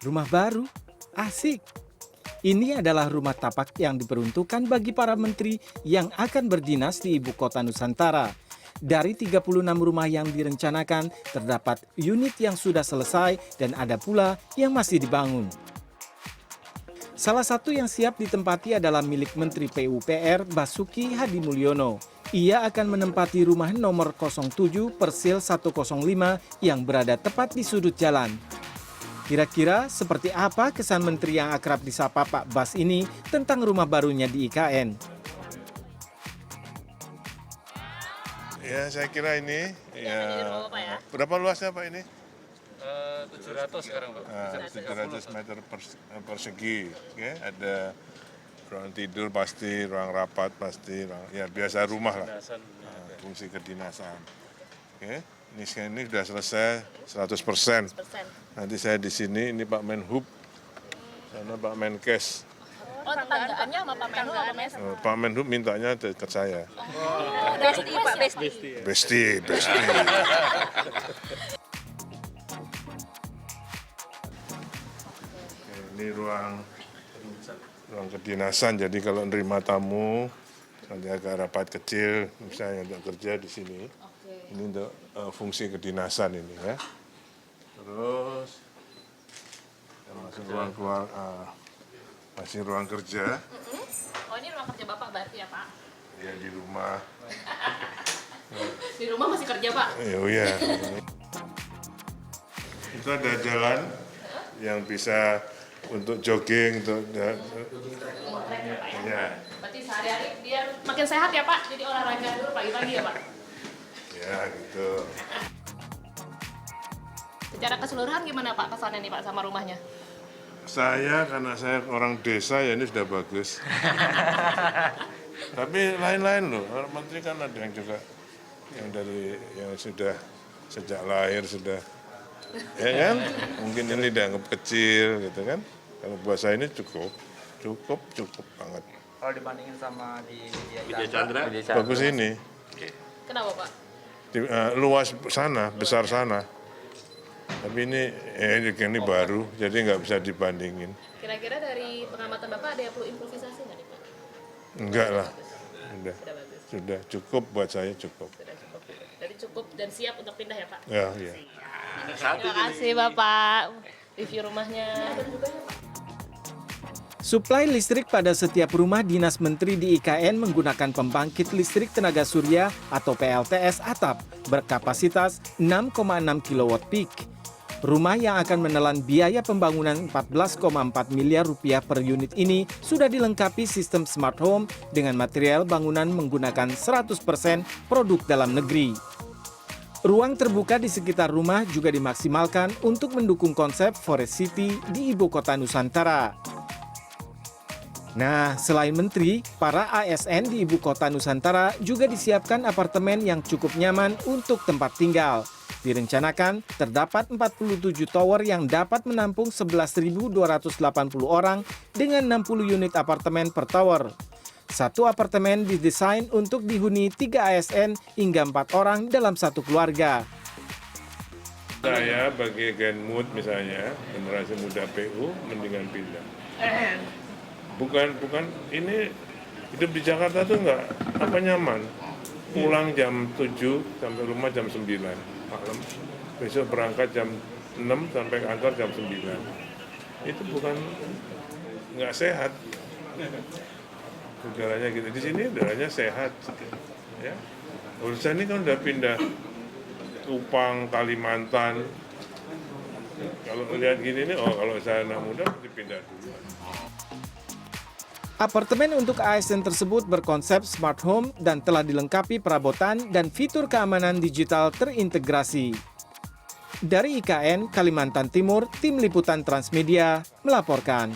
Rumah baru? Asik! Ini adalah rumah tapak yang diperuntukkan bagi para menteri yang akan berdinas di ibu kota Nusantara. Dari 36 rumah yang direncanakan, terdapat unit yang sudah selesai dan ada pula yang masih dibangun. Salah satu yang siap ditempati adalah milik Menteri PUPR Basuki Hadimulyono. Ia akan menempati rumah nomor 07/105 yang berada tepat di sudut jalan. Kira-kira seperti apa kesan menteri yang akrab disapa Pak Bas ini tentang rumah barunya di IKN? Ya, saya kira ini berapa luasnya Pak ini? 700 sekarang, Pak. 700 meter persegi. Oke, ada ruang tidur pasti, ruang rapat pasti, ya biasa rumah lah. Fungsi kedinasan. Oke, ini sudah selesai 100%. Nanti saya di sini, ini Pak Menhub, sana Pak Menkes. Oh, tetanggaannya sama Pak Menhub apa Mes? Pak Menhub mintanya dekat saya. Besti, Pak, Besti. Besti. Ini ruang kedinasan, jadi kalau nerima tamu, nanti agak rapat kecil, misalnya untuk kerja di sini. Ini untuk fungsi kedinasan ini ya. Terus masuk ruang masih ruang kerja. Oh, ini ruang kerja Bapak berarti ya, Pak? Ya di rumah. Di rumah masih kerja, Pak? Iya. Itu ada jalan yang bisa untuk jogging, untuk Ya. Berarti sehari-hari biar makin sehat ya, Pak? Jadi olahraga dulu pagi-pagi ya, Pak? ya gitu. Secara keseluruhan gimana, Pak, kesannya nih, Pak, sama rumahnya? Karena saya orang desa, ya ini sudah bagus. Tapi lain-lain loh, orang menteri kan ada yang juga yang sudah sejak lahir sudah, ya kan? Mungkin ini dianggap kecil gitu kan? Kalau buat saya ini cukup banget. Kalau dibandingin sama di Widya Chandra. Bagus ini, Kenapa, Pak? luas sana, besar sana. Tapi ini baru, jadi nggak bisa dibandingin. Kira-kira dari pengamatan Bapak ada yang perlu improvisasi nggak nih, Pak? Enggak lah, Sudah bagus. sudah cukup buat saya cukup. Sudah cukup. Jadi cukup dan siap untuk pindah ya, Pak? Ya. Terima kasih, Bapak. Review rumahnya. Suplai listrik pada setiap rumah dinas menteri di IKN menggunakan pembangkit listrik tenaga surya atau PLTS atap berkapasitas 6,6 kW peak. Rumah yang akan menelan biaya pembangunan 14,4 miliar rupiah per unit ini sudah dilengkapi sistem smart home dengan material bangunan menggunakan 100% produk dalam negeri. Ruang terbuka di sekitar rumah juga dimaksimalkan untuk mendukung konsep Forest City di ibu kota Nusantara. Nah, selain menteri, para ASN di ibu kota Nusantara juga disiapkan apartemen yang cukup nyaman untuk tempat tinggal. Direncanakan terdapat 47 tower yang dapat menampung 11.280 orang dengan 60 unit apartemen per tower. Satu apartemen didesain untuk dihuni 3 ASN hingga 4 orang dalam satu keluarga. Saya bagi Genmood misalnya, generasi muda PU, mendingan pindah. Bukan ini hidup di Jakarta tuh nggak nyaman. Pulang jam 7 sampai rumah jam 9 malam. Besok berangkat jam 6 sampai kantor jam 9. Itu nggak sehat. Udaranya gitu. Di sini udaranya sehat. Ya. Urusan ini kan udah pindah Kupang, Kalimantan. Kalau lihat gini nih, kalau saya anak muda mesti pindah dulu. Apartemen untuk ASN tersebut berkonsep smart home dan telah dilengkapi perabotan dan fitur keamanan digital terintegrasi. Dari IKN, Kalimantan Timur, Tim Liputan Transmedia melaporkan.